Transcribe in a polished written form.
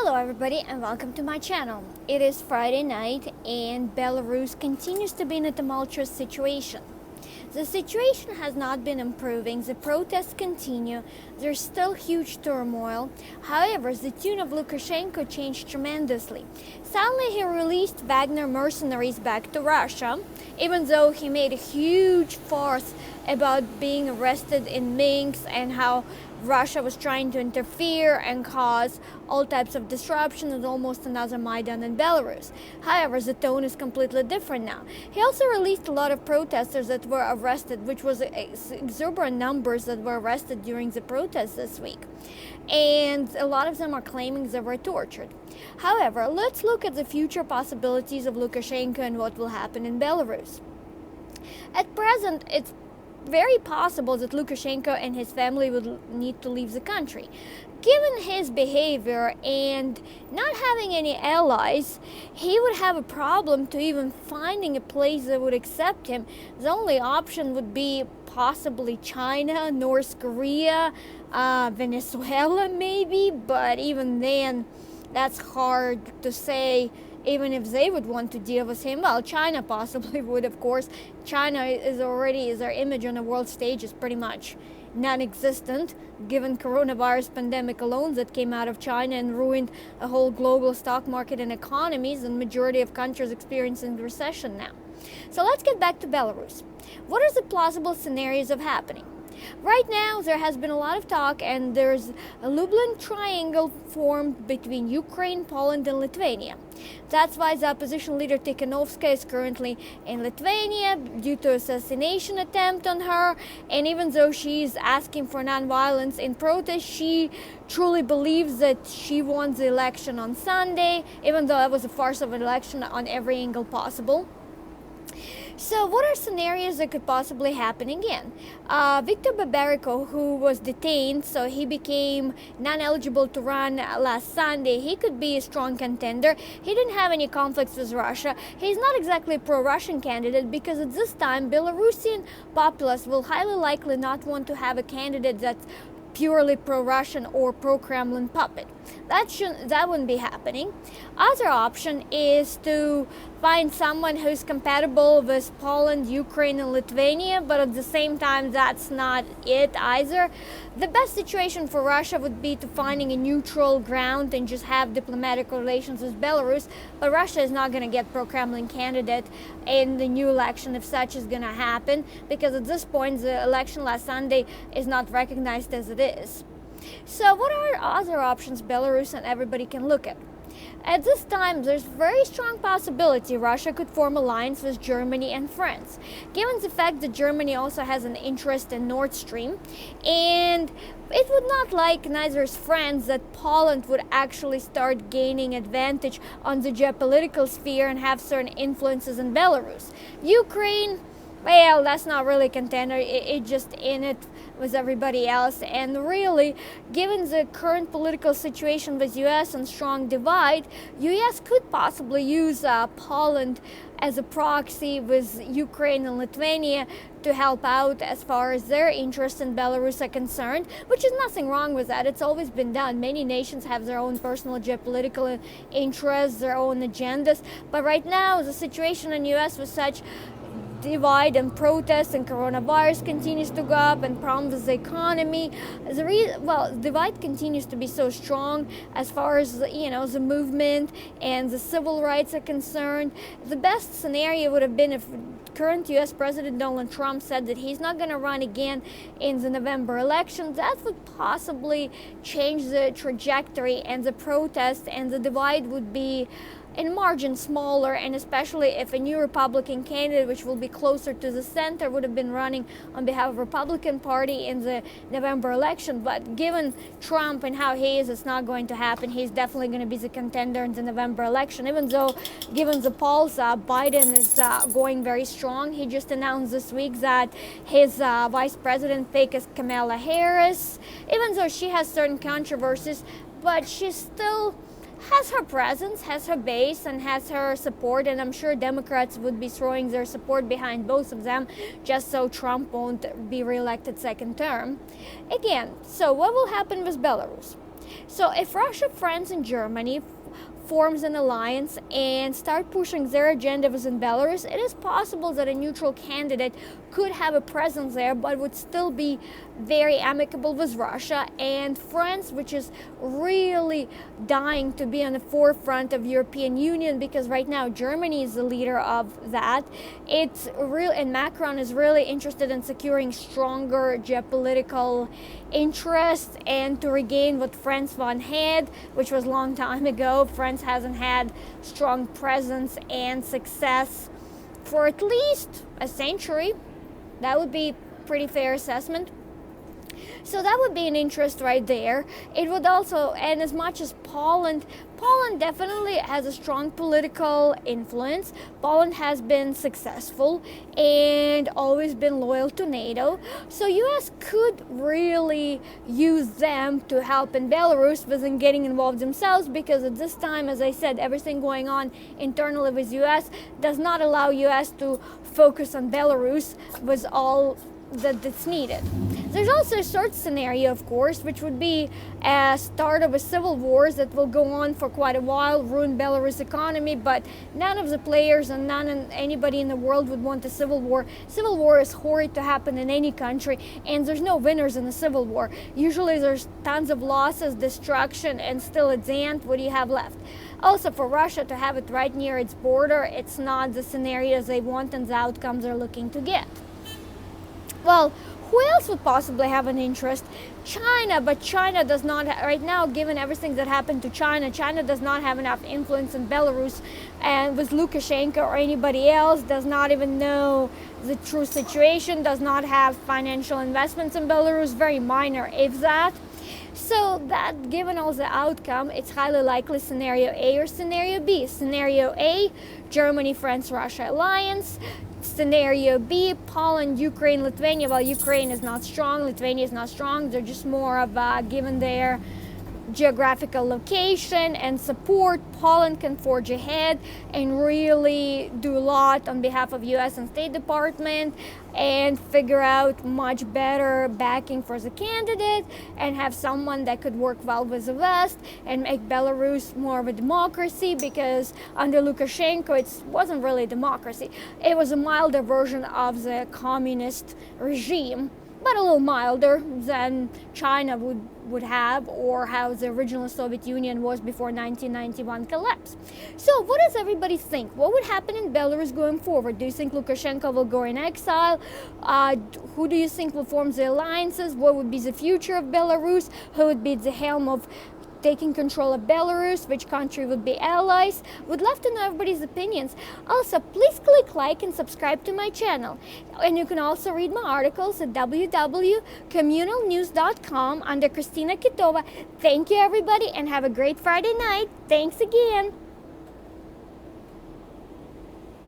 Hello everybody and welcome to my channel. It is Friday night and Belarus continues to be in a tumultuous situation. The situation has not been improving, the protests continue, there's still huge turmoil. However, the tune of Lukashenko changed tremendously. Suddenly he released Wagner mercenaries back to Russia, even though he made a huge farce about being arrested in Minsk and how Russia was trying to interfere and cause all types of disruption and almost another Maidan in Belarus. However, the tone is completely different now. He also released a lot of protesters that were arrested, which was exuberant numbers that were arrested during the protests this week. And a lot of them are claiming they were tortured. However, let's look at the future possibilities of Lukashenko and what will happen in Belarus. At present, it's very possible that Lukashenko and his family would need to leave the country. Given his behavior and not having any allies, he would have a problem to even finding a place that would accept him. The only option would be possibly China, North Korea, Venezuela maybe, but even then that's hard to say. Even if they would want to deal with him, well, China possibly would, of course. China their image on the world stage is pretty much non-existent, given coronavirus pandemic alone that came out of China and ruined a whole global stock market and economies, and majority of countries experiencing recession now. So let's get back to Belarus. What are the plausible scenarios of happening? Right now, there has been a lot of talk, and there's a Lublin triangle formed between Ukraine, Poland, and Lithuania. That's why the opposition leader Tikhanovskaya is currently in Lithuania due to assassination attempt on her. And even though she is asking for non-violence in protest, she truly believes that she won the election on Sunday, even though it was a farce of an election on every angle possible. So what are scenarios that could possibly happen again? Viktor Babariko, who was detained, so he became non-eligible to run last Sunday. He could be a strong contender. He didn't have any conflicts with Russia. He's not exactly a pro-Russian candidate because at this time, Belarusian populace will highly likely not want to have a candidate that's purely pro-Russian or pro-Kremlin puppet. That wouldn't be happening. Other option is to find someone who's compatible with Poland, Ukraine, and Lithuania, but at the same time, that's not it either. The best situation for Russia would be to finding a neutral ground and just have diplomatic relations with Belarus, but Russia is not going to get pro-Kremlin candidate in the new election if such is going to happen, because at this point, the election last Sunday is not recognized as it is. So what are other options Belarus and everybody can look at? At this time, there's very strong possibility Russia could form alliance with Germany and France, given the fact that Germany also has an interest in Nord Stream, and it would not like neither France that Poland would actually start gaining advantage on the geopolitical sphere and have certain influences in Belarus. Ukraine, well, that's not really a contender. It just in it with everybody else. And really, given the current political situation with U.S. and strong divide, U.S. could possibly use Poland as a proxy with Ukraine and Lithuania to help out as far as their interests in Belarus are concerned, which is nothing wrong with that. It's always been done. Many nations have their own personal geopolitical interests, their own agendas. But right now, the situation in U.S. was such divide and protests, and coronavirus continues to go up, and problems with the economy. Divide continues to be so strong as far as the movement and the civil rights are concerned. The best scenario would have been if current U.S. President Donald Trump said that he's not going to run again in the November election. That would possibly change the trajectory, and the protest and the divide would be in margin smaller, and especially if a new Republican candidate, which will be closer to the center, would have been running on behalf of the Republican Party in the November election. But given Trump and how he is, it's not going to happen. He's definitely going to be the contender in the November election, even though, given the polls, Biden is going very strong. He just announced this week that his vice president pick is Kamala Harris, even though she has certain controversies, but she still has her presence, has her base, and has her support, and I'm sure Democrats would be throwing their support behind both of them just so Trump won't be reelected second term. Again, so what will happen with Belarus? So if Russia, France, and Germany forms an alliance and start pushing their agenda within Belarus, it is possible that a neutral candidate could have a presence there, but would still be very amicable with Russia. And France, which is really dying to be on the forefront of European Union, because right now Germany is the leader of that. It's real, and Macron is really interested in securing stronger geopolitical interest and to regain what France once had, which was a long time ago. France hasn't had strong presence and success for at least a century. That would be pretty fair assessment. So that would be an interest right there. It would also, and as much as Poland definitely has a strong political influence. Poland has been successful and always been loyal to NATO. So US could really use them to help in Belarus within getting involved themselves, because at this time, as I said, everything going on internally with US does not allow US to focus on Belarus with all that's needed. There's also a third scenario, of course, which would be a start of a civil war that will go on for quite a while, ruin Belarus economy, but none of the players and anybody in the world would want a civil war. Civil war is horrid to happen in any country, and there's no winners in a civil war. Usually there's tons of losses, destruction, and still at the end, what do you have left? Also, for Russia to have it right near its border, it's not the scenarios they want and the outcomes they're looking to get. Well, who else would possibly have an interest? China, but China does not, right now, given everything that happened to China, China does not have enough influence in Belarus, and with Lukashenko or anybody else, does not even know the true situation, does not have financial investments in Belarus, very minor, if that. So that, given all the outcome, it's highly likely scenario A or scenario B. Scenario A, Germany, France, Russia alliance. Scenario B, Poland, Ukraine, Lithuania. Well, Ukraine is not strong, Lithuania is not strong. They're just more of, given their geographical location and support, Poland can forge ahead and really do a lot on behalf of US and State Department and figure out much better backing for the candidate and have someone that could work well with the West and make Belarus more of a democracy, because under Lukashenko it wasn't really a democracy. It was a milder version of the communist regime, but a little milder than China would have, or how the original Soviet Union was before 1991 collapse. So what does everybody think? What would happen in Belarus going forward? Do you think Lukashenko will go in exile? Who do you think will form the alliances? What would be the future of Belarus? Who would be at the helm of taking control of Belarus? Which country would be allies? Would love to know everybody's opinions. Also, please click like and subscribe to my channel. And you can also read my articles at www.communalnews.com under Kristina Kitova. Thank you, everybody, and have a great Friday night. Thanks again.